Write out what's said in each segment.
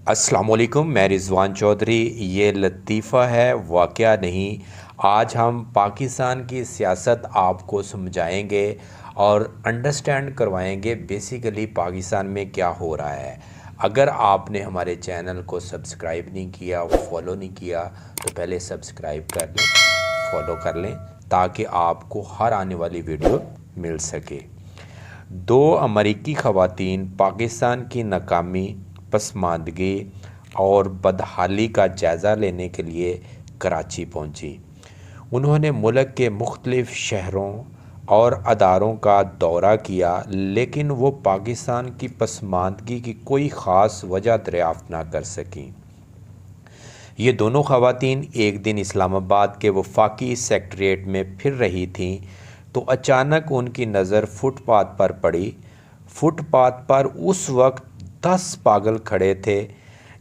अस्सलाम वालेकुम, मैं रिज़वान चौधरी। ये लतीफ़ा है, वाक़या नहीं। आज हम पाकिस्तान की सियासत आपको समझाएंगे और अंडरस्टैंड करवाएंगे बेसिकली पाकिस्तान में क्या हो रहा है। अगर आपने हमारे चैनल को सब्सक्राइब नहीं किया, फॉलो नहीं किया, तो पहले सब्सक्राइब कर लें, फॉलो कर लें ताकि आपको हर आने वाली वीडियो मिल सके। दो अमरीकी ख़वातीन पाकिस्तान की नाकामी, पसमानदगी और बदहाली का जायज़ा लेने के लिए कराची पहुंची। उन्होंने मुल्क के मुख्तलिफ़ शहरों और अदारों का दौरा किया, लेकिन वो पाकिस्तान की पसमानदगी की कोई ख़ास वजह दरियाफ़्त ना कर सकीं। ये दोनों ख़वातीन एक दिन इस्लामाबाद के वफाकी सेक्रेटेरिएट में फिर रही थीं तो अचानक उनकी नज़र फुटपाथ पर पड़ी। फुटपाथ पर उस वक्त 10 पागल खड़े थे।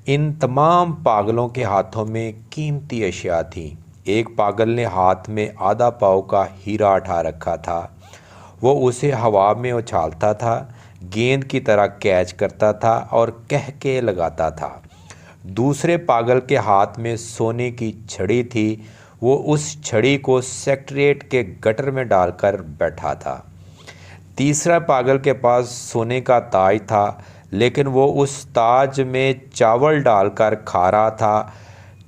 इन तमाम पागलों के हाथों में कीमती अशिया थीं। एक पागल ने हाथ में आधा पाव का हीरा उठा रखा था। वो उसे हवा में उछालता था, गेंद की तरह कैच करता था और कह के लगाता था। दूसरे पागल के हाथ में सोने की छड़ी थी। वो उस छड़ी को सेक्रेटेरिएट के गटर में डालकर बैठा था। तीसरा पागल के पास सोने का ताज था, लेकिन वो उस ताज में चावल डालकर खा रहा था।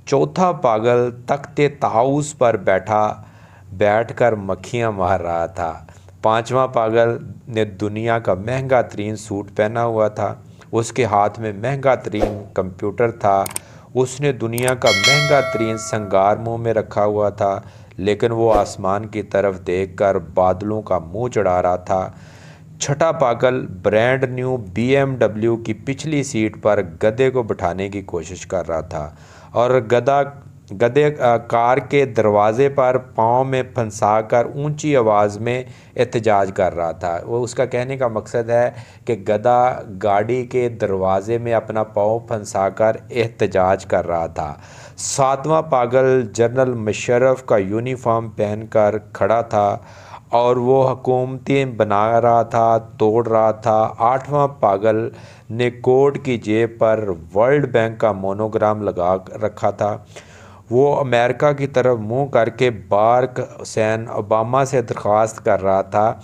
चौथा पागल तख्ते ताऊस पर बैठकर मक्खियाँ मार रहा था। पांचवा पागल ने दुनिया का महंगा तरीन सूट पहना हुआ था। उसके हाथ में महंगा तरीन कंप्यूटर था। उसने दुनिया का महंगा तरीन संगार मुंह में रखा हुआ था, लेकिन वो आसमान की तरफ देखकर बादलों का मुंह चढ़ा रहा था। छठा पागल ब्रांड न्यू BMW की पिछली सीट पर गधे को बिठाने की कोशिश कर रहा था और गधे कार के दरवाजे पर पाँव में फंसाकर ऊंची आवाज़ में एहतजाज कर रहा था। वो उसका कहने का मकसद है कि गधा गाड़ी के दरवाजे में अपना पाँव फंसाकर एहतजाज कर रहा था। सातवां पागल जनरल मुशर्रफ का यूनिफॉर्म पहनकर खड़ा था और वो हुकूमतें बना रहा था, तोड़ रहा था। आठवां पागल ने कोट की जेब पर वर्ल्ड बैंक का मोनोग्राम लगा रखा था। वो अमेरिका की तरफ मुंह करके बाराक हुसैन ओबामा से दरख्वास्त कर रहा था,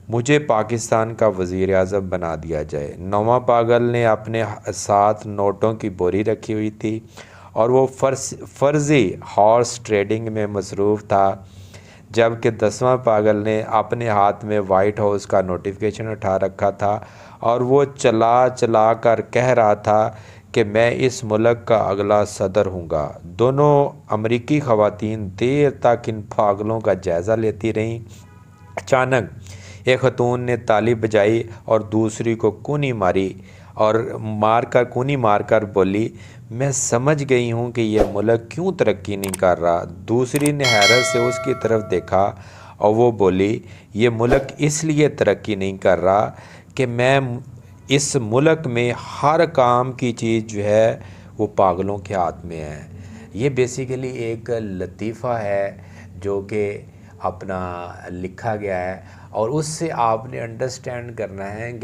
मुझे पाकिस्तान का वज़ीर आज़म बना दिया जाए। नौवां पागल ने अपने साथ नोटों की बोरी रखी हुई थी और वो फर्जी हॉर्स ट्रेडिंग में मसरूफ़ था, जबकि 10वां पागल ने अपने हाथ में वाइट हाउस का नोटिफिकेशन उठा रखा था और वो चला कर कह रहा था कि मैं इस मुल्क का अगला सदर हूँगा। दोनों अमरीकी ख़वातीन देर तक इन पागलों का जायज़ा लेती रहीं। अचानक एक खतून ने ताली बजाई और दूसरी को कूनी मारकर बोली, मैं समझ गई हूँ कि यह मुल्क क्यों तरक्की नहीं कर रहा। दूसरी ने हैरत से उसकी तरफ देखा और वो बोली, ये मुल्क इसलिए तरक्की नहीं कर रहा कि मैं इस मुल्क में हर काम की चीज़ जो है वो पागलों के हाथ में है। ये बेसिकली एक लतीफ़ा है जो कि अपना लिखा गया है और उससे आपने अंडरस्टैंड करना है कि